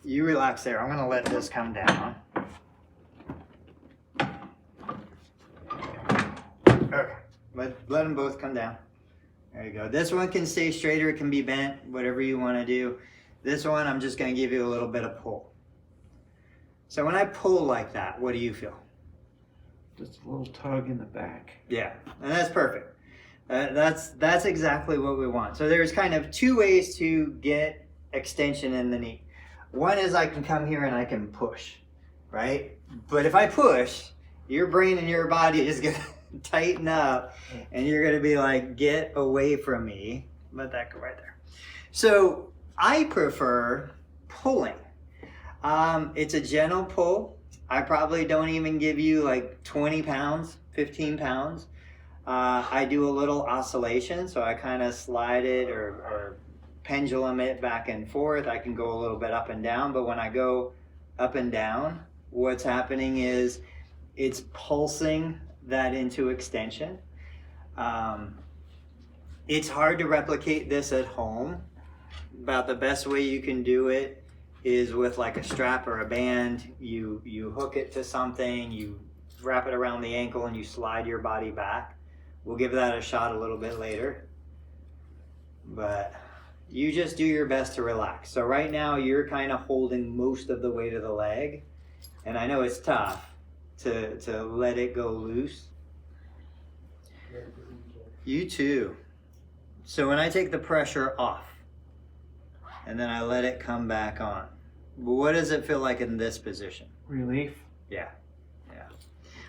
you relax there. I'm gonna let this come down. Okay, let them both come down. There you go. This one can stay straight or it can be bent, whatever you want to do. This one, I'm just going to give you a little bit of pull. So when I pull like that, what do you feel? Just a little tug in the back. Yeah, and that's perfect. That's exactly what we want. So there's kind of two ways to get extension in the knee. One is I can come here and I can push, right? But if I push, your brain and your body is going to tighten up and you're going to be like, get away from me. Let that go right there. So I prefer pulling. It's a gentle pull. I probably don't even give you like 20 pounds, 15 pounds. I do a little oscillation, so I kind of slide it or pendulum it back and forth. I can go a little bit up and down, but when I go up and down, what's happening is it's pulsing that into extension. It's hard to replicate this at home. About the best way you can do it is with like a strap or a band. You hook it to something, you wrap it around the ankle and you slide your body back. We'll give that a shot a little bit later. But you just do your best to relax. So right now you're kind of holding most of the weight of the leg. And I know it's tough to let it go loose. You too. So when I take the pressure off and then I let it come back on, what does it feel like in this position? Relief. Yeah.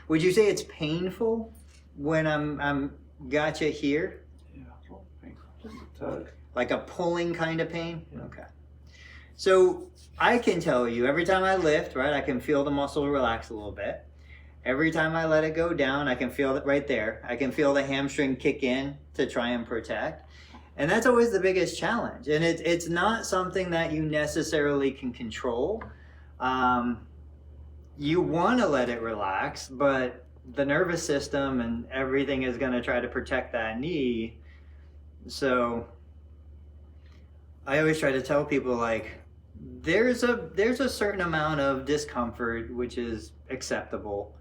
Would you say it's painful when I'm got you here? Yeah, a little painful. Just a tug. Like a pulling kind of pain? Yeah. Okay. So I can tell you every time I lift, right, I can feel the muscle relax a little bit. Every time I let it go down, I can feel it right there. I can feel the hamstring kick in to try and protect. And that's always the biggest challenge. And it's not something that you necessarily can control. You want to let it relax, but the nervous system and everything is going to try to protect that knee. So I always try to tell people, like, there's a certain amount of discomfort which is acceptable.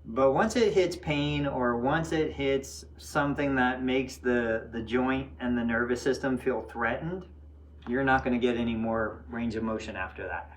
But once it hits pain or once it hits something that makes the joint and the nervous system feel threatened, you're not going to get any more range of motion after that.